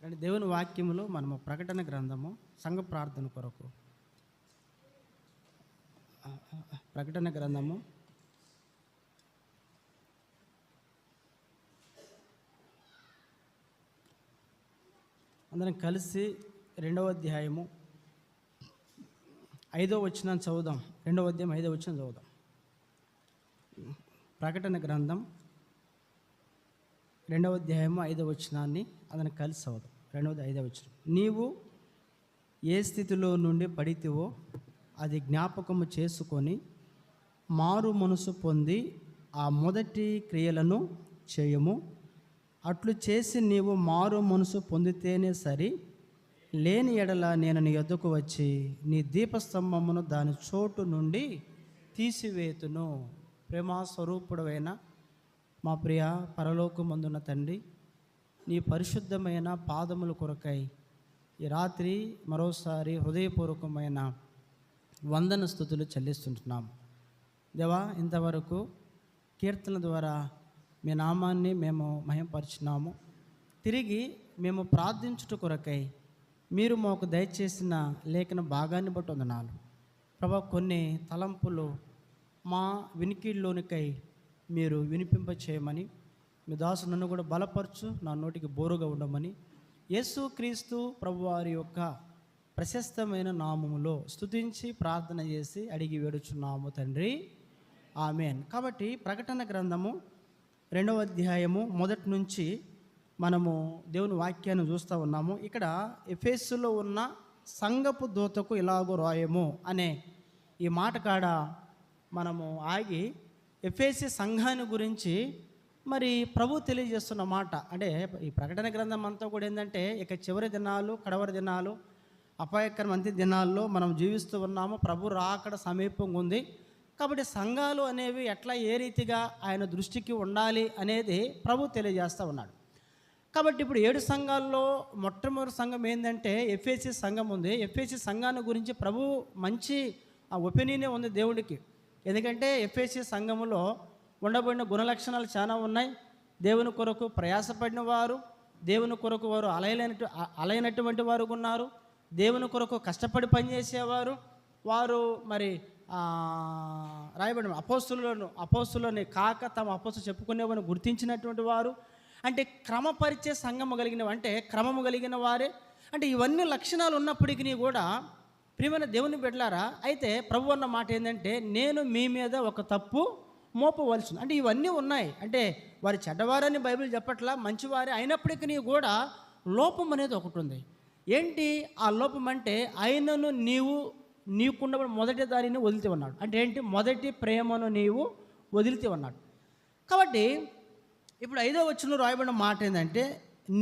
And దేవుని వాక్యములో మనము ప్రకటన గ్రంథము సంఘ ప్రార్థన కొరకు ప్రకటన గ్రంథము అందరం కలిసి 2వ అధ్యాయము 5వ వచనాన్ని చదువుదాం. 2వ అధ్యాయం 5వ వచనం చదువుదాం. ప్రకటన గ్రంథం 2వ అధ్యాయము 5వ వచనాన్ని అందరం కలిసి చదువుదాం. 2వ 5వ వచనం. నీవు ఏ స్థితిలో నుండి పడితివో అది జ్ఞాపకము చేసుకొని మారు మనసు పొంది ఆ మొదటి క్రియలను చేయము. అట్లు చేసి నీవు మారు మనసు పొందితేనే సరి, లేని ఎడల నేను నీ యొద్దకు వచ్చి నీ దీపస్తంభమును దాని చోటు నుండి తీసివేతును. ప్రేమాస్వరూపుడైన మా ప్రియ పరలోకమందున్న తండ్రి, నీ పరిశుద్ధమైన పాదముల కొరకై ఈ రాత్రి మరోసారి హృదయపూర్వకమైన వందన స్తుతులు చెల్లిస్తుంటున్నాము. దేవా, ఇంతవరకు కీర్తనల ద్వారా మీ నామాన్ని మేము మహిమపరిచినాము. తిరిగి మేము ప్రార్థించుట కొరకై మీరు మాకు దయచేసిన లేఖన భాగాన్ని బట్టి వందనాలు ప్రభా. కొన్ని తలంపులు మా వినికిడిలోనికై మీరు వినిపింప చేయమని, మీ దాసు నన్ను కూడా బలపరచు, నా నోటికి బోరుగా ఉండమని యేసుక్రీస్తు ప్రభువారి యొక్క ప్రశస్తమైన నామములో స్తుతించి ప్రార్థన చేసి అడిగి వేడుచున్నాము తండ్రి, ఆమేన్. కాబట్టి ప్రకటన గ్రంథము 2వ అధ్యాయము మొదటి నుంచి మనము దేవుని వాక్యాన్ని చూస్తూ ఉన్నాము. ఇక్కడ ఎఫెసులో ఉన్న సంఘపు దూతకు ఇలాగో రాయము అనే ఈ మాట కాడ మనము ఆగి ఎఫెసీ సంఘాన్ని గురించి మరి ప్రభు తెలియజేస్తున్న మాట. అంటే ఈ ప్రకటన గ్రంథం అంతా కూడా ఏంటంటే ఇక చివరి దినాలు, కడవరి దినాలు, అపాయకరం అంత్య దినాల్లో మనం జీవిస్తూ ఉన్నాము. ప్రభు రాకడ సమీపంగా ఉంది. కాబట్టి సంఘాలు అనేవి ఎట్లా ఏ రీతిగా ఆయన దృష్టికి ఉండాలి అనేది ప్రభు తెలియజేస్తూ ఉన్నాడు. కాబట్టి ఇప్పుడు 7 సంఘాల్లో మొట్టమొదటి సంఘం ఏంటంటే ఎఫెసీ సంఘం ఉంది. ఎఫెసీ సంఘాన్ని గురించి ప్రభు మంచి ఒపీనియనే ఉంది దేవుడికి. ఎందుకంటే ఎఫెసీ సంఘములో ఉండబడిన గుణలక్షణాలు చాలా ఉన్నాయి. దేవుని కొరకు ప్రయాసపడిన వారు, దేవుని కొరకు వారు అలైనటువంటి వారు ఉన్నారు. దేవుని కొరకు కష్టపడి పనిచేసేవారు వారు. మరి రాయబడిన అపోస్తులని కాక తమ అపోస్తులు చెప్పుకునేవారిని గుర్తించినటువంటి వారు, అంటే క్రమపరిచే సంఘము కలిగినవి, అంటే క్రమము కలిగిన వారే. అంటే ఇవన్నీ లక్షణాలు ఉన్నప్పటికీ కూడా ప్రియమైన దేవుని బిడ్డలారా, అయితే ప్రభు అన్న మాట ఏంటంటే నేను మీ మీద ఒక తప్పు మోపవలసింది. అంటే ఇవన్నీ ఉన్నాయి. అంటే వారి చెడ్డవారని బైబిల్ చెప్పట్లా, మంచివారే అయినప్పటికీ కూడా లోపం అనేది ఒకటి ఉంది. ఏంటి ఆ లోపం అంటే ఆయనను నీకుండ మొదటి దారిని వదిలితే ఉన్నాడు. అంటే ఏంటి? మొదటి ప్రేమను నీవు వదిలితే ఉన్నాడు. కాబట్టి ఇప్పుడు 5వ వచనంలో రాయబడిన మాట ఏంటంటే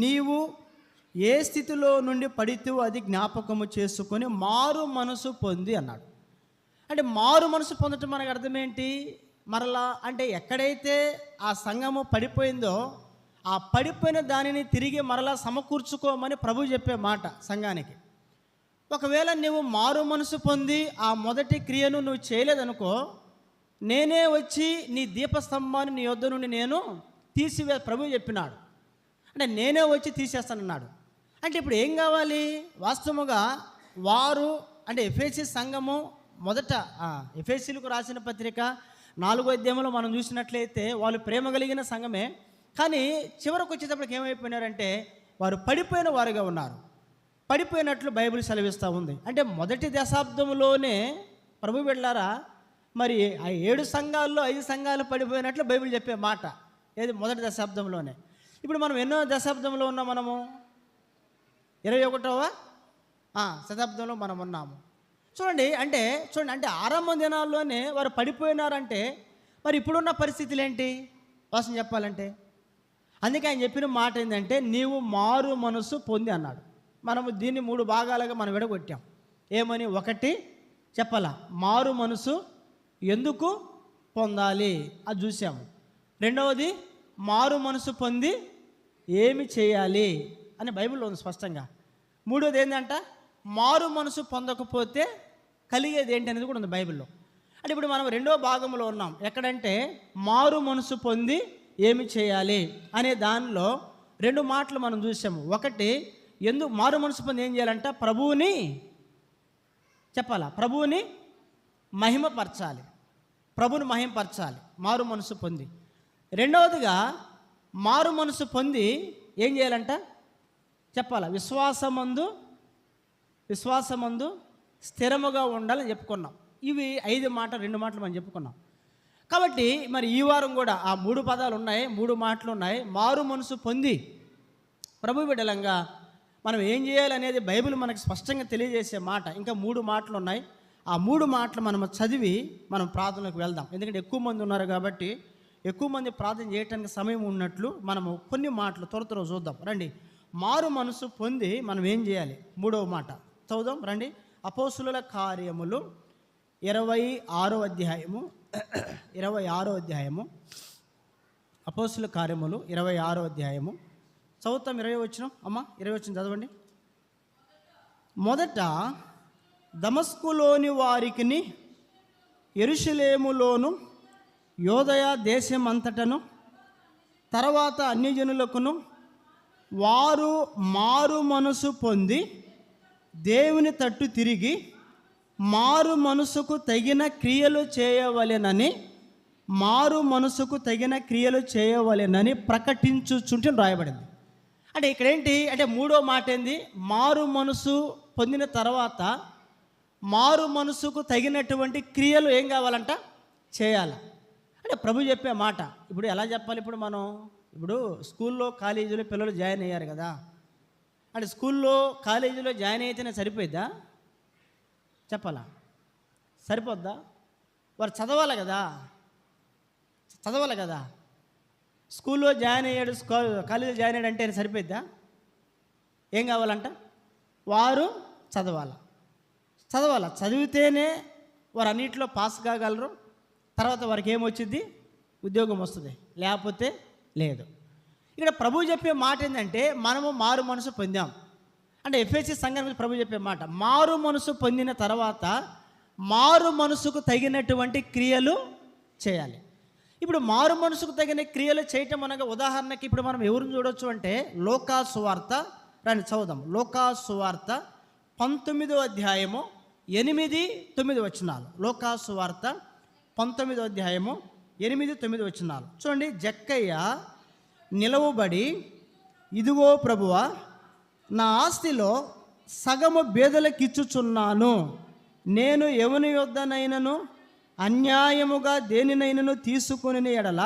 నీవు ఏ స్థితిలో నుండి పడితే అది జ్ఞాపకము చేసుకొని మారు మనసు పొంది అన్నాడు. అంటే మారు మనసు పొందటం మనకు అర్థం ఏంటి? మరలా అంటే ఎక్కడైతే ఆ సంఘము పడిపోయిందో ఆ పడిపోయిన దానిని తిరిగి మరలా సమకూర్చుకోమని ప్రభు చెప్పే మాట సంఘానికి. ఒకవేళ నువ్వు మారు మనసు పొంది ఆ మొదటి క్రియను నువ్వు చేయలేదనుకో, నేనే వచ్చి నీ దీపస్తంభాన్ని నీ యొద్ద నుండి నేను ప్రభు చెప్పినాడు. అంటే నేనే వచ్చి తీసేస్తానన్నాడు. అంటే ఇప్పుడు ఏం కావాలి? వాస్తవముగా వారు అంటే ఎఫెసీ సంఘము మొదట ఎఫెసీలకు రాసిన పత్రిక 4వ అధ్యాయంలో మనం చూసినట్లయితే వాళ్ళు ప్రేమ కలిగిన సంఘమే. కానీ చివరికి వచ్చేటప్పటికి ఏమైపోయినారంటే వారు పడిపోయిన వారుగా ఉన్నారు. పడిపోయినట్లు బైబిల్ సెలవిస్తూ ఉంది. అంటే మొదటి దశాబ్దంలోనే ప్రభు బిడ్డలారా, మరి ఆ 7 సంఘాల్లో 5 సంఘాలు పడిపోయినట్లు బైబిల్ చెప్పే మాట. ఏది? మొదటి దశాబ్దంలోనే. ఇప్పుడు మనం ఎన్నో దశాబ్దంలో ఉన్నాం? మనము 21వ శతాబ్దంలో మనం ఉన్నాము. చూడండి అంటే ఆరంభ దినాల్లోనే వారు పడిపోయినారంటే మరి ఇప్పుడున్న పరిస్థితులు ఏంటి వాసన చెప్పాలంటే? అందుకే ఆయన చెప్పిన మాట ఏంటంటే నీవు మారు మనసు పొంది అన్నాడు. మనము దీన్ని 3 భాగాలుగా మనం విడగొట్టాం. ఏమని? ఒకటి చెప్పాలా, మారు మనసు ఎందుకు పొందాలి అది చూసాము. రెండవది మారు మనసు పొంది ఏమి చేయాలి అని బైబిల్లో ఉంది స్పష్టంగా. మూడోది ఏంటంట? మారు మనసు పొందకపోతే కలిగేది ఏంటి అనేది కూడా ఉంది బైబిల్లో. అంటే ఇప్పుడు మనం 2వ భాగంలో ఉన్నాం. ఎక్కడంటే మారు మనసు పొంది ఏమి చేయాలి అనే దానిలో 2 మాటలు మనం చూసాము. ఒకటి ఎందుకు మారు మనసు పొంది ఏం చేయాలంట? ప్రభువుని చెప్పాలా, ప్రభువుని మహిమపరచాలి, ప్రభుని మహిమపరచాలి మారు మనసు పొంది. రెండవదిగా మారు మనసు పొంది ఏం చేయాలంట చెప్పాలా, విశ్వాసమందు స్థిరముగా ఉండాలని చెప్పుకున్నాం. ఇవి 2 మాటలు మనం చెప్పుకున్నాం. కాబట్టి మరి ఈ వారం కూడా ఆ 3 పదాలు ఉన్నాయి, 3 మాటలు ఉన్నాయి. మారు మనసు పొంది ప్రభు బిడ్డలంగా మనం ఏం చేయాలనేది బైబిల్ మనకు స్పష్టంగా తెలియజేసే మాట. ఇంకా 3 మాటలు ఉన్నాయి. ఆ 3 మాటలు మనం చదివి మనం ప్రార్థనకు వెళ్దాం. ఎందుకంటే ఎక్కువ మంది ఉన్నారు కాబట్టి ఎక్కువ మంది ప్రార్థన చేయడానికి సమయం ఉన్నట్లు మనము కొన్ని మాటలు త్వర చూద్దాం రండి. మారు మనసు పొంది మనం ఏం చేయాలి? 3వ మాట చదువుదాం రండి. అపోస్తుల కార్యములు 26వ అధ్యాయము అపోస్తుల కార్యములు 26వ అధ్యాయము చదువుతాం. 20 వచనం అమ్మా, 20 వచనం చదవండి. మొదట దమస్కులోని వారికిని యెరూషలేములోను యోదయ దేశం అంతటను తర్వాత అన్యజనులకును వారు మారు మనసు పొంది దేవుని తట్టు తిరిగి మారు మనసుకు తగిన క్రియలు చేయవలెనని ప్రకటించుచుంటే రాయబడింది. అంటే ఇక్కడ ఏంటి అంటే 3వ మాట ఏంది? మారు మనసు పొందిన తర్వాత మారు మనసుకు తగినటువంటి క్రియలు ఏం కావాలంట? చేయాలి. అంటే ప్రభు చెప్పే మాట. ఇప్పుడు ఎలా చెప్పాలి? ఇప్పుడు స్కూల్లో కాలేజీలో పిల్లలు జాయిన్ అయ్యారు కదా. అంటే స్కూల్లో కాలేజీలో జాయిన్ అయితేనే సరిపోద్దా? చెప్పాలా? సరిపోద్దా? వారు చదవాలి కదా. స్కూల్లో జాయిన్ అయ్యాడు, కాలేజీలో జాయిన్ అయ్యాడు అంటే సరిపోద్దా? ఏం కావాలంట? వారు చదివితేనే వారు అన్నింటిలో పాస్ కాగలరు. తర్వాత వారికి ఏమొచ్చింది? ఉద్యోగం వస్తుంది, లేకపోతే లేదు. ఇక్కడ ప్రభు చెప్పే మాట ఏంటంటే మనము మారు మనసు పొందాం అంటే ఎఫెసీ సంఘం గురించి ప్రభు చెప్పే మాట, మారు మనసు పొందిన తర్వాత మారు మనసుకు తగినటువంటి క్రియలు చేయాలి. ఇప్పుడు మారు మనసుకు తగిన క్రియలు చేయటం అనగా ఉదాహరణకి ఇప్పుడు మనం ఎవరిని చూడొచ్చు అంటే లూకా సువార్త రండి చదువుదాం. లూకా సువార్త 19వ అధ్యాయము 8-9 వచనాలు. లూకా సువార్త 19వ అధ్యాయము 8-9 వచనాలు చూడండి. జక్కయ్య నిలవబడి, ఇదిగో ప్రభువా, నా ఆస్తిలో సగము బేదలకిచ్చుచున్నాను. నేను ఎవని యొద్దనైనను అన్యాయముగా దేనినైనను తీసుకుని ఎడల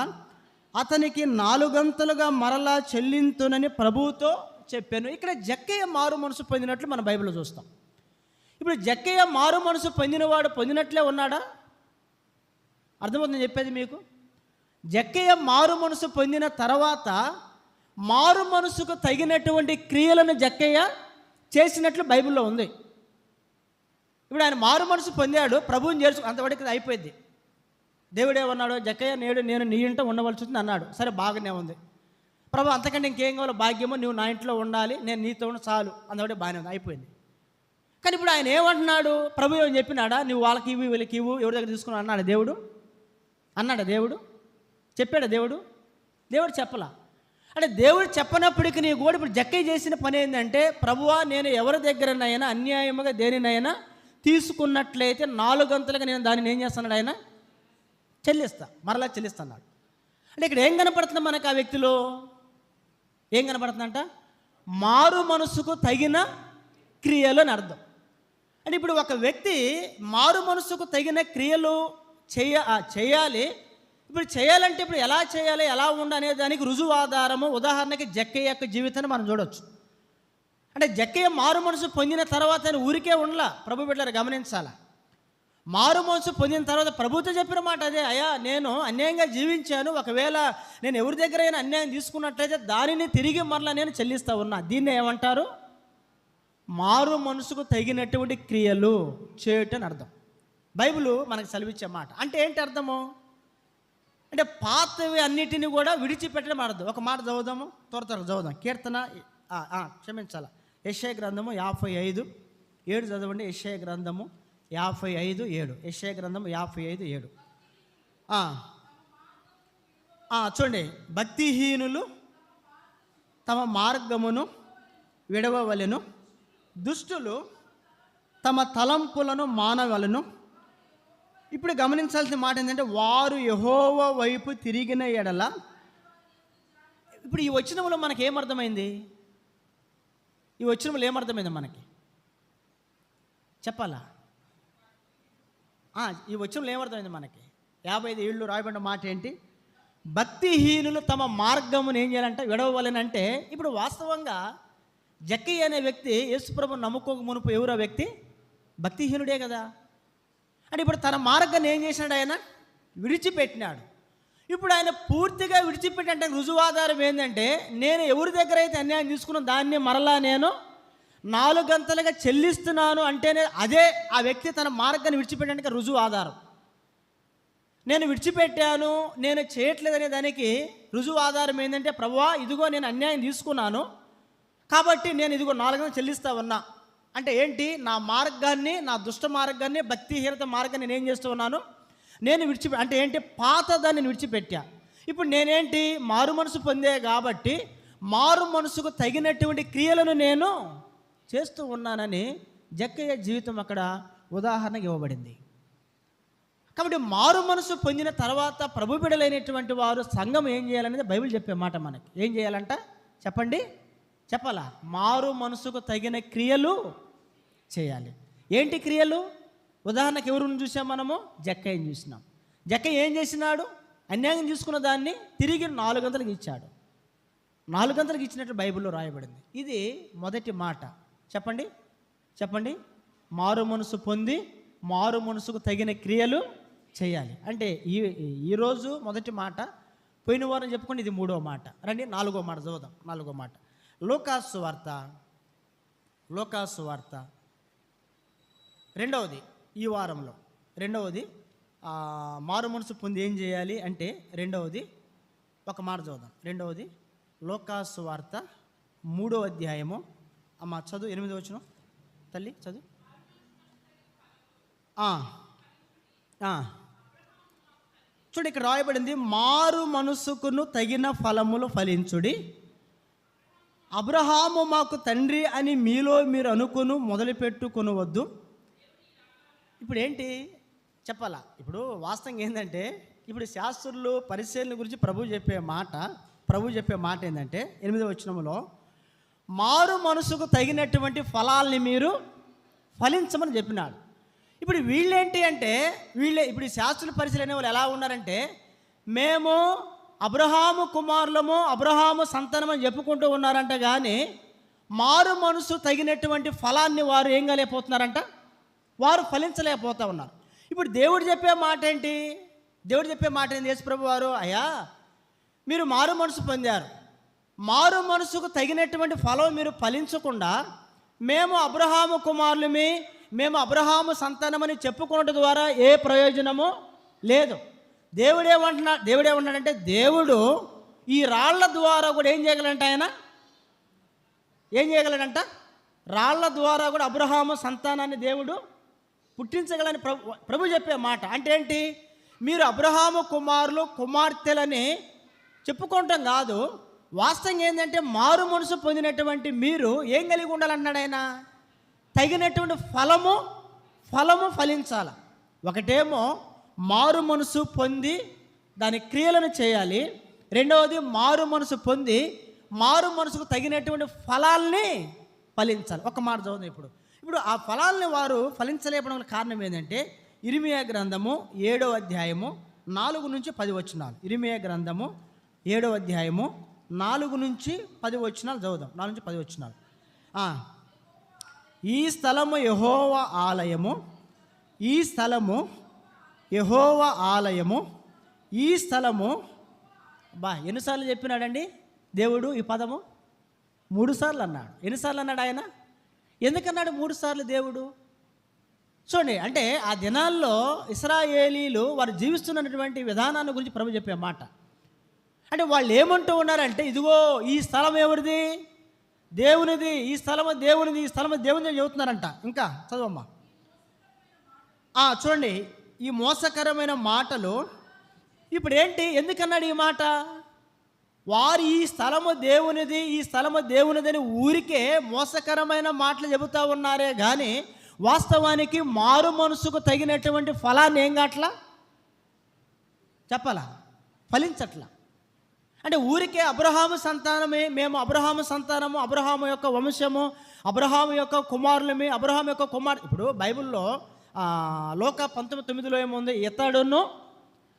అతనికి 4 మరలా చెల్లింతునని ప్రభువుతో చెప్పాను. ఇక్కడ జక్కయ్య మారు మనసు పొందినట్లు మన బైబిల్లో చూస్తాం. ఇప్పుడు జక్కయ్య మారు మనసు పొందినవాడు పొందినట్లే ఉన్నాడా? అర్థమవుతుంది చెప్పేది మీకు. జక్కయ్య మారు మనసు పొందిన తర్వాత మారు మనసుకు తగినటువంటి క్రియలను జక్కయ్య చేసినట్లు బైబిల్లో ఉంది. ఇప్పుడు ఆయన మారు మనసు పొందాడు, ప్రభువుని చేర్చు, అంతవరకు అయిపోయింది. దేవుడేమన్నాడు? జక్కయ్య నేను నీ ఇంట ఉండవలసి ఉంది అన్నాడు. సరే బాగానే ఉంది. ప్రభు అంతకంటే ఇంకేం కావాలో? భాగ్యమో, నువ్వు నా ఇంట్లో ఉండాలి, నేను నీతో ఉండి చాలు, అందువల్ల బాగానే ఉంది, అయిపోయింది. కానీ ఇప్పుడు ఆయన ఏమంటున్నాడు? ప్రభు ఏమని చెప్పినాడా? నువ్వు వాళ్ళకి ఇవ్వు, వీళ్ళకి ఇవ్వు, ఎవరి దగ్గర తీసుకున్నావు అన్నాడా దేవుడు? చెప్పాడా దేవుడు చెప్పలా. అంటే దేవుడు చెప్పనప్పటికీ నీ కూడా ఇప్పుడు జక్కయ్య చేసిన పని ఏంటంటే, ప్రభువా, నేను ఎవరి దగ్గరనైనా అన్యాయముగా దేనినైనా తీసుకున్నట్లయితే 4 నేను దానిని ఏం చేస్తున్నాడు? ఆయన మరలా చెల్లిస్తున్నాడు. అంటే ఇక్కడ ఏం కనపడుతుంది మనకు? ఆ వ్యక్తిలో ఏం కనపడుతుందంట? మారు మనసుకు తగిన క్రియలు అని అర్థం. అంటే ఇప్పుడు ఒక వ్యక్తి మారు మనసుకు తగిన క్రియలు చేయాలి. ఇప్పుడు చేయాలంటే ఇప్పుడు ఎలా చేయాలి, ఎలా ఉండాలనే దానికి రుజువు ఆధారము ఉదాహరణకి జక్కయ్య యొక్క జీవితాన్ని మనం చూడవచ్చు. అంటే జక్కయ్య మారు మనసు పొందిన తర్వాత ఆయన ఊరికే ఉండలా. ప్రభు బిడ్డలారా గమనించాల. మారు మనసు పొందిన తర్వాత ప్రభుతో చెప్పిన మాట అదే, అయ్యా నేను అన్యాయంగా జీవించాను, ఒకవేళ నేను ఎవరి దగ్గర అయినా అన్యాయం తీసుకున్నట్లయితే దానిని తిరిగి మరలా నేను చెల్లిస్తా ఉన్నా. దీన్ని ఏమంటారు? మారు మనసుకు తగినటువంటి క్రియలు చేయటం అని అర్థం. బైబిల్ మనకు సెలవిచ్చే మాట. అంటే ఏంటి అర్థము? అంటే పాతవి అన్నిటిని కూడా విడిచిపెట్టడం అర్థం. ఒక మాట చదువుదాము, త్వర చదువుదాం. కీర్తన క్షమించాల, యెషయా గ్రంథము 55:7 చదవండి. యెషయా గ్రంథము 55:7. యెషయా గ్రంథము 55:7. చూడండి. భక్తిహీనులు తమ మార్గమును విడవవలెను, దుష్టులు తమ తలంపులను మానవలను. ఇప్పుడు గమనించాల్సిన మాట ఏంటంటే, వారు యెహోవా వైపు తిరిగిన ఎడల. ఇప్పుడు ఈ వచనంలో మనకి ఏమర్థమైంది? ఈ వచనంలో ఏమర్థమైంది మనకి చెప్పాలా? ఈ వచనంలో ఏమర్థమైంది మనకి? 55 ఏళ్ళు రాయబడిన మాట ఏంటి? భక్తిహీనులు తమ మార్గమును ఏం చేయాలంటే విడవవలెనంటే, ఇప్పుడు వాస్తవంగా జక్కయ్య అనే వ్యక్తి యేసుప్రభుని నమ్ముకోక మునుపు ఎవరో వ్యక్తి భక్తిహీనుడే కదా. అంటే ఇప్పుడు తన మార్గాన్ని ఏం చేసినాడు? ఆయన విడిచిపెట్టినాడు. ఇప్పుడు ఆయన పూర్తిగా విడిచిపెట్టే రుజువాధారం ఏంటంటే, నేను ఎవరి దగ్గర అయితే అన్యాయం తీసుకున్నాను దాన్ని మరలా నేను 4 గంటలుగా చెల్లిస్తున్నాను అంటేనే అదే ఆ వ్యక్తి తన మార్గాన్ని విడిచిపెట్టడానికి రుజువు ఆధారం. నేను విడిచిపెట్టాను, నేను చేయట్లేదనే దానికి రుజువు ఆధారం ఏంటంటే, ప్రభువా ఇదిగో నేను అన్యాయం తీసుకున్నాను కాబట్టి నేను ఇదిగో 4 గంటలు చెల్లిస్తా ఉన్నా అంటే ఏంటి? నా మార్గాన్ని, నా దుష్ట మార్గాన్ని, భక్తిహీనత మార్గాన్ని నేను ఏం చేస్తూ ఉన్నాను? నేను అంటే ఏంటి? పాత దాన్ని విడిచిపెట్టా. ఇప్పుడు నేనేంటి? మారు మనసు పొందే కాబట్టి మారు మనసుకు తగినటువంటి క్రియలను నేను చేస్తూ ఉన్నానని జక్కయ్య జీవితం అక్కడ ఉదాహరణగా ఇవ్వబడింది. కాబట్టి మారు మనసు పొందిన తర్వాత ప్రభు బిడ్డలైనటువంటి వారు సంఘం ఏం చేయాలనేది బైబిల్ చెప్పే మాట మనకి. ఏం చేయాలంట చెప్పండి? చెప్పాలా? మారు మనసుకు తగిన క్రియలు చేయాలి. ఏంటి క్రియలు? ఉదాహరణకు ఎవరిని చూసాం మనము? జక్కయ్యని చూసినాం. జక్కయ్య ఏం చేసినాడు? అన్యాయం తీసుకున్న దాన్ని తిరిగి 4 గంటలకు ఇచ్చాడు. 4 గంటలకు ఇచ్చినట్టు బైబిల్లో రాయబడింది. ఇది మొదటి మాట. చెప్పండి చెప్పండి. మారు మనసు పొంది మారు మనసుకు తగిన క్రియలు చేయాలి అంటే ఈరోజు మొదటి మాట, పోయిన వారం చెప్పుకోండి ఇది 3వ మాట. రండి 4వ మాట చదువుదాం. 4వ మాట లూకాసు వార్త 2వది. ఈ వారంలో 2వది మారు మనసు పొంది ఏం చేయాలి అంటే 2వది ఒక మాట చదువుదాం. 2వది లూకాసు వార్త 3వ అధ్యాయము. అమ్మ చదువు 8వ వచనం. తల్లి చదువు. చూడు ఇక్కడ రాయబడింది, మారు మనసుకును తగిన ఫలములు ఫలించుడి, అబ్రహాము మాకు తండ్రి అని మీలో మీరు అనుకును మొదలుపెట్టుకొనవద్దు. ఇప్పుడు ఏంటి చెప్పాలా? ఇప్పుడు వాస్తవంగా ఏంటంటే, ఇప్పుడు శాస్త్రులు పరిశీలన గురించి ప్రభు చెప్పే మాట ఏంటంటే 8వ వచనంలో మారు మనసుకు తగినటువంటి ఫలాల్ని మీరు ఫలించమని చెప్పినాడు. ఇప్పుడు వీళ్ళేంటి అంటే, ఇప్పుడు శాస్త్రుల పరిశీలన వాళ్ళు ఎలా ఉన్నారంటే, మేము అబ్రహాము కుమారులము, అబ్రహాము సంతానమని చెప్పుకుంటూ ఉన్నారంట. కానీ మారు మనసు తగినటువంటి ఫలాన్ని వారు ఏం కాలేకపోతున్నారంట? వారు ఫలించలేకపోతూ ఉన్నారు. ఇప్పుడు దేవుడు చెప్పే మాట ఏంటి? యేసుప్రభు వారు, అయ్యా మీరు మారు మనసు పొందారు, మారు మనసుకు తగినటువంటి ఫలం మీరు ఫలించకుండా మేము అబ్రహాము కుమారులమి, మేము అబ్రహాము సంతానమని చెప్పుకోవడం ద్వారా ఏ ప్రయోజనము లేదు. దేవుడేమంటున్నాడంటే, దేవుడు ఈ రాళ్ల ద్వారా కూడా ఏం చేయగలడంట? రాళ్ల ద్వారా కూడా అబ్రహాము సంతానాన్ని దేవుడు పుట్టించగలని ప్రభు చెప్పే మాట. అంటే ఏంటి? మీరు అబ్రహాము కుమారులు కుమార్తెలని చెప్పుకోవటం కాదు, వాస్తవంగా ఏంటంటే మారు మనసు పొందినటువంటి మీరు ఏం కలిగి ఉండాలన్నాడు ఆయన? తగినటువంటి ఫలము ఫలించాలి. ఒకటేమో మారు మనసు పొంది దాని క్రియలను చేయాలి. రెండవది మారు మనసు పొంది మారు మనసుకు తగినటువంటి ఫలాల్ని ఫలించాలి. ఒక మాట చదువుతుంది. ఇప్పుడు ఆ ఫలాల్ని వారు ఫలించలేపడం కారణం ఏంటంటే, ఇర్మియా గ్రంథము 7వ అధ్యాయము 4 నుంచి 10 వచనాలు. ఇర్మియా గ్రంథము 7వ అధ్యాయము 4 నుంచి 10 వచనాలు చదువుదాం. 4 నుంచి 10 వచనాలు. ఈ స్థలము యెహోవా ఆలయము, ఈ స్థలము యెహోవా ఆలయము, ఈ స్థలము. ఎన్నిసార్లు చెప్పినాడండి దేవుడు ఈ పదము? 3 సార్లు అన్నాడు. ఎన్నిసార్లు అన్నాడు ఆయన? ఎందుకన్నాడు 3 సార్లు దేవుడు? చూడండి, అంటే ఆ దినాల్లో ఇశ్రాయేలీలు వారు జీవిస్తున్నటువంటి విధానాన్ని గురించి ప్రభు చెప్పే మాట. అంటే వాళ్ళు ఏమంటూ ఉన్నారంటే, ఇదిగో ఈ స్థలం ఎవరిది? దేవునిది. ఈ స్థలము దేవునిది, ఈ స్థలము దేవునిది చెబుతున్నారంట. ఇంకా చదవమ్మా. చూడండి ఈ మోసకరమైన మాటలు. ఇప్పుడు ఏంటి? ఎందుకన్నాడు ఈ మాట? వారు ఈ స్థలము దేవునిది, ఈ స్థలము దేవునిదని ఊరికే మోసకరమైన మాటలు చెబుతూ ఉన్నారే కానీ వాస్తవానికి మారు మనసుకు తగినటువంటి ఫలాన్ని ఏం కాట్లా చెప్పాలా, ఫలించట్లా. అంటే ఊరికే అబ్రహాము సంతానమే, మేము అబ్రహాము సంతానము, అబ్రహాము యొక్క వంశము, అబ్రహాము యొక్క కుమారులమే, అబ్రహాము యొక్క కుమారు. ఇప్పుడు బైబిల్లో లోక 19:9 ఏముంది, ఇతడును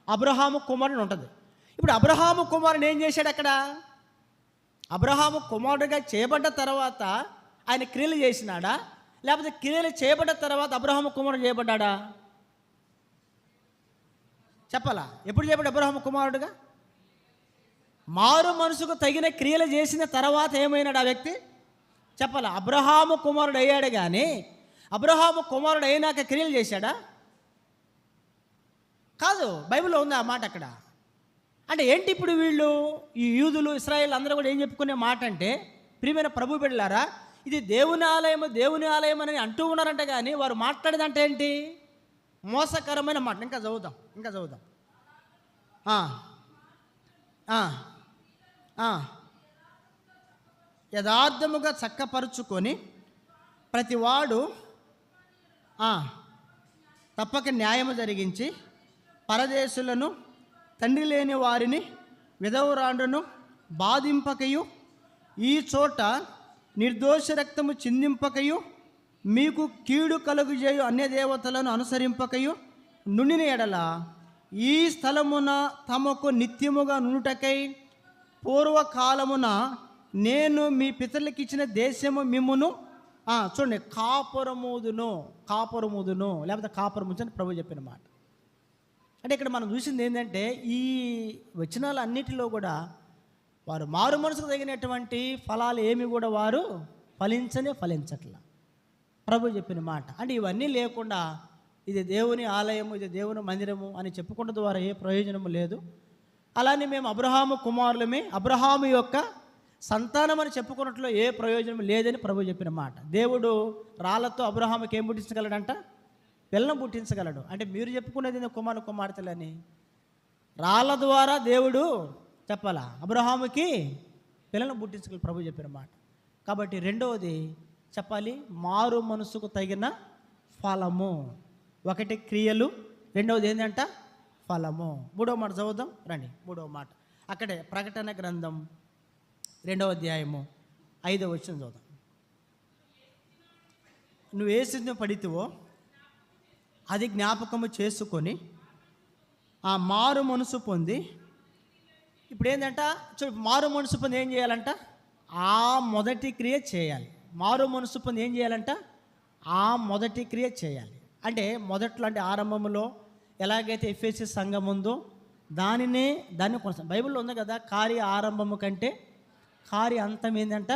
అబ్రహాము కుమారుని ఉంటుంది. ఇప్పుడు అబ్రహాము కుమారుని ఏం చేశాడు అక్కడ? అబ్రహాము కుమారుడిగా చేయబడ్డ తర్వాత ఆయన క్రియలు చేసినాడా, లేకపోతే క్రియలు చేయబడ్డ తర్వాత అబ్రహాము కుమారుడు చేయబడ్డా? చెప్పాలా, ఎప్పుడు చేయబడ్డ అబ్రహాము కుమారుడుగా? మారు మనసుకు తగిన క్రియలు చేసిన తర్వాత ఏమైనాడు ఆ వ్యక్తి? చెప్పాలా, అబ్రహాము కుమారుడు అయ్యాడు కానీ అబ్రహాము కుమారుడు అయినాక క్రియలు చేశాడా? కాదు, బైబిల్లో ఉంది ఆ మాట అక్కడ. అంటే ఏంటి ఇప్పుడు వీళ్ళు ఈ యూదులు, ఇశ్రాయేల్ అందరూ కూడా ఏం చెప్పుకునే మాట అంటే, ప్రియమైన ప్రభు బిడ్డలారా, ఇది దేవుని ఆలయము, దేవుని ఆలయం అని అంటూ ఉన్నారంట, కానీ వారు మాట్లాడేదంటే ఏంటి? మోసకరమైన మాట. ఇంకా చదువుదాం. యథార్థముగా చక్కపరుచుకొని ప్రతివాడు తప్పక న్యాయము జరిగించి పరదేశులను, తండ్రి లేని వారిని, విధవరాండును బాధింపకయు, ఈ చోట నిర్దోష రక్తము చిందింపకయు, మీకు కీడు కలుగుజేయు అన్య దేవతలను అనుసరింపకయు నుండిన ఎడల ఈ స్థలమున తమకు నిత్యముగా నుండుటకై పూర్వకాలమున నేను మీ పితరులకు ఇచ్చిన దేశము మిమ్మును చూడండి కాపురముదును లేకపోతే కాపురముంచని ప్రభు చెప్పిన మాట. అంటే ఇక్కడ మనం చూసింది ఏంటంటే, ఈ వచనాలు అన్నిటిలో కూడా వారు మారు మనసుకు తగినటువంటి ఫలాలు ఏమి కూడా వారు ఫలించట్లా ప్రభు చెప్పిన మాట. అంటే ఇవన్నీ లేకుండా ఇది దేవుని ఆలయము, ఇది దేవుని మందిరము అని చెప్పుకున్న ద్వారా ఏ ప్రయోజనము లేదు. అలానే మేము అబ్రహాము కుమారులమే, అబ్రహాము యొక్క సంతానం అని చెప్పుకున్నట్లో ఏ ప్రయోజనం లేదని ప్రభు చెప్పిన మాట. దేవుడు రాళ్లతో అబ్రహాముకి ఏం పుట్టించగలడంట? పిల్లను పుట్టించగలడు. అంటే మీరు చెప్పుకునేది కుమార్తెలని, రాళ్ళ ద్వారా దేవుడు చెప్పాలా అబ్రహాముకి పిల్లను పుట్టించగలడు ప్రభు చెప్పిన మాట. కాబట్టి రెండవది చెప్పాలి, మారు మనసుకు తగిన ఫలము. ఒకటి క్రియలు, రెండవది ఏంటంట? ఫలము. మూడవ మాట చదువుదాం రండి. మూడవ మాట అక్కడే ప్రకటన గ్రంథం 2వ అధ్యాయము 5వ వచనం చదువుదాం. నువ్వు ఏ స్థితిని పడితివో అది జ్ఞాపకము చేసుకొని ఆ మారు మనసు పొంది, ఇప్పుడు ఏంటంట మారు మనసు పొంది ఏం చేయాలంట? ఆ మొదటి క్రియ చేయాలి. మారు మనసు పొంది ఏం చేయాలంట? ఆ మొదటి క్రియ చేయాలి. అంటే మొదట్లో, అంటే ఆరంభంలో ఎలాగైతే ఎఫెసీ సంఘం ఉందో దాన్ని కొనసాగ. బైబిల్లో ఉంది కదా, కార్య ఆరంభము కంటే కార్య అంతం ఏంటంట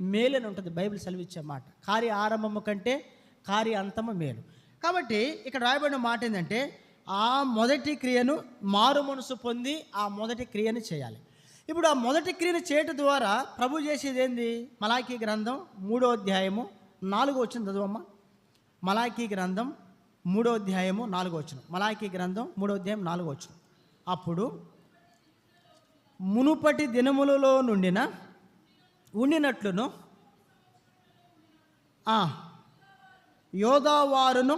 మేలు అని ఉంటుంది. బైబిల్ సెలవిచ్చే మాట, కార్య ఆరంభము కంటే కార్య అంతము మేలు. కాబట్టి ఇక్కడ రాయబడిన మాట ఏంటంటే, ఆ మొదటి క్రియను మారు మనసు పొంది ఆ మొదటి క్రియను చేయాలి. ఇప్పుడు ఆ మొదటి క్రియను చేయటం ద్వారా ప్రభు చేసేది ఏంది? మలాకీ గ్రంథం 3వ అధ్యాయము 4వ వచనం చదువమ్మా. మలాకీ గ్రంథం 3వ అధ్యాయము 4వ వచనం. మలాకీ గ్రంథం 3వ అధ్యాయం 4వ వచనం. అప్పుడు మునుపటి దినములలో ఉండినట్లును యోధావారును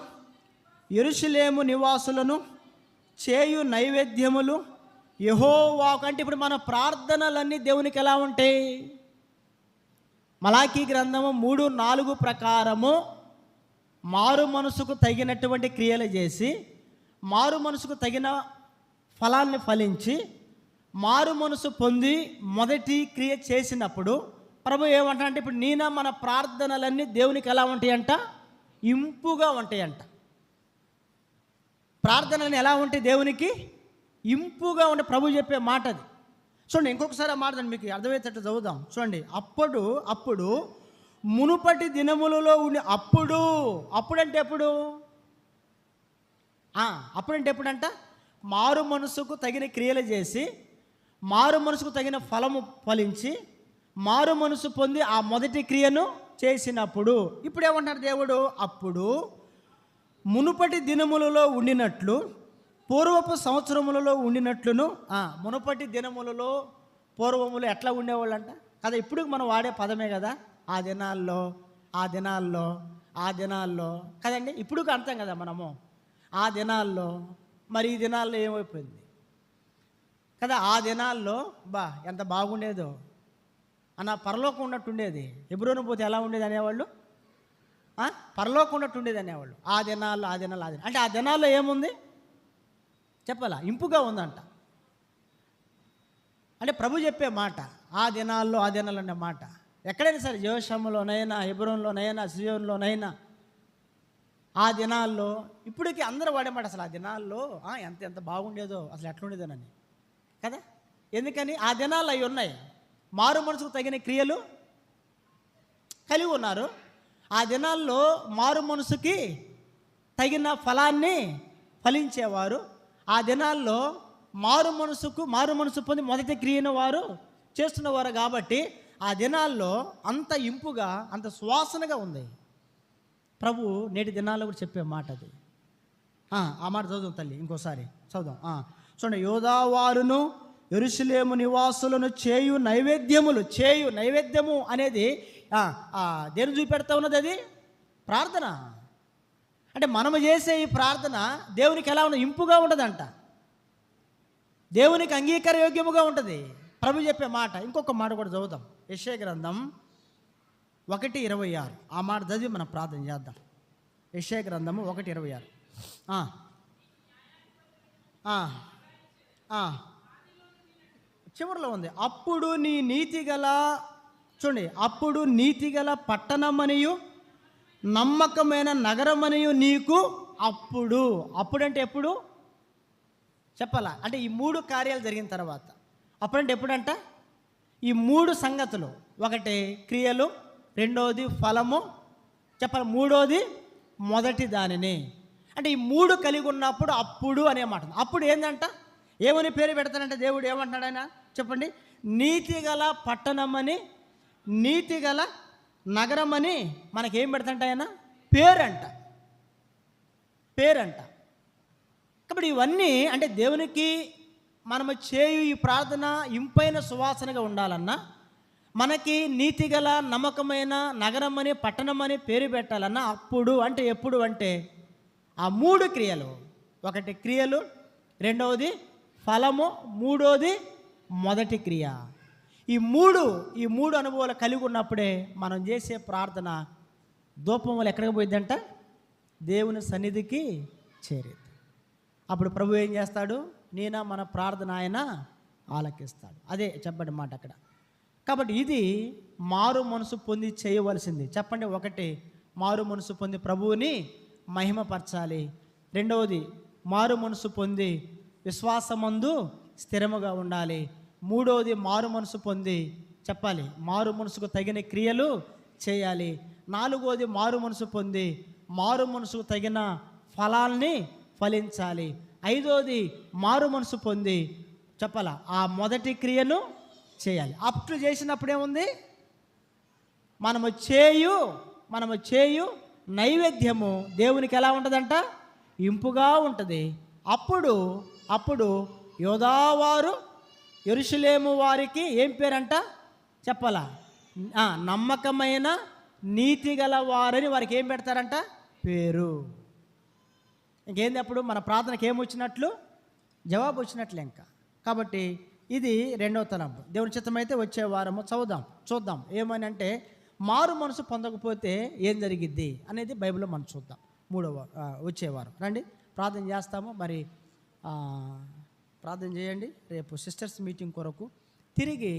యెరూషలేము నివాసులను చేయు నైవేద్యములు యెహోవాకు. అంటే ఇప్పుడు మన ప్రార్థనలన్నీ దేవునికి ఎలా ఉంటాయి? మలాకీ గ్రంథము 3:4 ప్రకారము మారు మనసుకు తగినటువంటి క్రియలు చేసి, మారు మనసుకు తగిన ఫలాన్ని ఫలించి, మారు మనసు పొంది మొదటి క్రియ చేసినప్పుడు ప్రభు ఏమంటారంటే, ఇప్పుడు మన ప్రార్థనలన్నీ దేవునికి ఎలా ఉంటాయంట? ఇంపుగా ఉంటాయంట. ప్రార్థనలు ఎలా ఉంటాయి? దేవునికి ఇంపుగా ఉంటే ప్రభు చెప్పే మాట అది. చూడండి, ఇంకొకసారి ఆ మాట మీకు అర్థమయ్యేటట్టు చదువుదాం. చూడండి, అప్పుడు మునుపటి దినములలో ఉండి, అప్పుడంటే ఎప్పుడంట? మారు మనసుకు తగిన క్రియలు చేసి, మారు మనసుకు తగిన ఫలము ఫలించి, మారు మనసు పొంది ఆ మొదటి క్రియను చేసినప్పుడు. ఇప్పుడు ఏమంటారు దేవుడు? అప్పుడు మునుపటి దినములలో ఉండినట్లు, పూర్వపు సంవత్సరములలో ఉండినట్లును. మునుపటి దినములలో, పూర్వములు ఎట్లా ఉండేవాళ్ళంట కదా, ఇప్పుడు మనం వాడే పదమే కదా, ఆ దినాల్లో ఆ దినాల్లో ఆ దినాల్లో కదండి, ఇప్పుడు అంటాం కదా మనము, ఆ దినాల్లో. మరి ఈ దినాల్లో ఏమైపోయింది కదా, ఆ దినాల్లో ఎంత బాగుండేదో అన్న, పరలోకం ఉన్నట్టుండేది. హెబ్రోను పోతే ఎలా ఉండేది అనేవాళ్ళు, పరలోకం ఉన్నట్టుండేది అనేవాళ్ళు. ఆ దినాల్లో అంటే ఆ దినాల్లో ఏముంది చెప్పాలా, ఇంపుగా ఉందంట. అంటే ప్రభు చెప్పే మాట ఆ దినాల్లో అనే మాట ఎక్కడైనా సరే, జెరూషలేములోనైనా, హెబ్రోనులోనైనా, సియోనులోనైనా, ఆ దినాల్లో, ఇప్పటికీ అందరూ వాడే మాట అసలు ఆ దినాల్లో ఎంత బాగుండేదో, అసలు ఎట్లుండేదోనని కదా. ఎందుకని ఆ దినాల్లో అవి ఉన్నాయి, మారు మనసుకు తగిన క్రియలు కలిగి ఉన్నారు. ఆ దినాల్లో మారు మనసుకి తగిన ఫలాన్ని ఫలించేవారు. ఆ దినాల్లో మారు మనసు పొంది మొదటి క్రియను వారు చేస్తున్నవారు. కాబట్టి ఆ దినాల్లో అంత ఇంపుగా, అంత సువాసనగా ఉంది. ప్రభు నేటి దినాల్లో కూడా చెప్పే మాట అది. ఆ మాట చదువుదాం తల్లి, ఇంకోసారి చదువుదాం. చూడండి, యోదావారును యెరూషలేము నివాసులను చేయు నైవేద్యము అనేది దేని చూపెడతా ఉన్నది, అది ప్రార్థన. అంటే మనము చేసే ఈ ప్రార్థన దేవునికి ఎలా ఉన్నది, ఇంపుగా ఉండదంట, దేవునికి అంగీకారయోగ్యముగా ఉంటుంది. ప్రభు చెప్పే మాట. ఇంకొక మాట కూడా చదువుదాం, యెషయా గ్రంథం 1:26. ఆ మాట చదివి మనం ప్రార్థన చేద్దాం. యెషయా గ్రంథము 1:26. చివరిలో ఉంది, అప్పుడు నీ నీతిగల, చూడండి, అప్పుడు నీతిగల పట్టణమనియు నమ్మకమైన నగరమనియు నీకు అప్పుడంటే ఎప్పుడు చెప్పాలా, అంటే ఈ 3 కార్యాలు జరిగిన తర్వాత. అప్పుడంటే ఎప్పుడంట, ఈ 3 సంగతులు, ఒకటి క్రియలు, రెండోది ఫలము చెప్పాలి, మూడోది మొదటి దానిని. అంటే ఈ 3 కలిగి ఉన్నప్పుడు అప్పుడు అనే మాట. అప్పుడు ఏంటంట, ఏమని పేరు పెడతానంటే దేవుడు ఏమంటున్నాడు ఆయన చెప్పండి, నీతిగల పట్టణమని, నీతిగల నగరమని మనకేం పెడతాంట ఆయన పేరంట. కాబట్టి ఇవన్నీ అంటే దేవునికి మనము చేయు ఈ ప్రార్థన ఇంపైన సువాసనగా ఉండాలన్నా, మనకి నీతిగల నమ్మకమైన నగరమని, పట్టణమని పేరు పెట్టాలన్నా అప్పుడు అంటే ఎప్పుడు అంటే ఆ 3 క్రియలు, ఒకటి క్రియలు, రెండవది ఫలము, మూడోది మొదటి క్రియ. ఈ మూడు అనుభవాలు కలిగి ఉన్నప్పుడే మనం చేసే ప్రార్థన ధూపం వల్ల ఎక్కడికి పోయిద్దంట, దేవుని సన్నిధికి చేరేది. అప్పుడు ప్రభు ఏం చేస్తాడు, మన ప్రార్థన ఆయన ఆలకిస్తాడు. అదే చెప్పండి మాట అక్కడ. కాబట్టి ఇది మారు మనసు పొంది చేయవలసింది. చెప్పండి, ఒకటి మారు మనసు పొంది ప్రభువుని మహిమపరచాలి. రెండవది మారు మనసు పొంది విశ్వాసమందు స్థిరముగా ఉండాలి. మూడవది మారు మనసు పొంది చెప్పాలి, మారు మనసుకు తగిన క్రియలు చేయాలి. నాలుగవది మారు మనసు పొంది మారు మనసుకు తగిన ఫలాల్ని ఫలించాలి. ఐదవది మారు మనసు పొంది చెప్పాలా, ఆ మొదటి క్రియను చేయాలి. అప్పుడు చేసినప్పుడు ఏముంది, మనము చేయు నైవేద్యము దేవునికి ఎలా ఉంటుందంట, ఇంపుగా ఉంటుంది. అప్పుడు యోదావారు యెరూషలేము వారికి ఏం పేరంట చెప్పాలా, నమ్మకమైన నీతిగల వారని వారికి ఏం పెడతారంట పేరు. ఇంకేంది, అప్పుడు మన ప్రార్థనకి ఏమొచ్చినట్లు, జవాబు వచ్చినట్లే ఇంకా. కాబట్టి ఇది 2వ తలంపు. దేవుని చిత్తమైతే వచ్చే వారము చూద్దాం ఏమని అంటే, మారు మనసు పొందకపోతే ఏం జరిగిద్ది అనేది బైబిల్లో మనం చూద్దాం. వచ్చేవారం రండి ప్రార్థన చేస్తాము. మరి ప్రార్థన చేయండి. రేపు సిస్టర్స్ మీటింగ్ కొరకు తిరిగి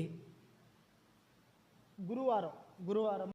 గురువారం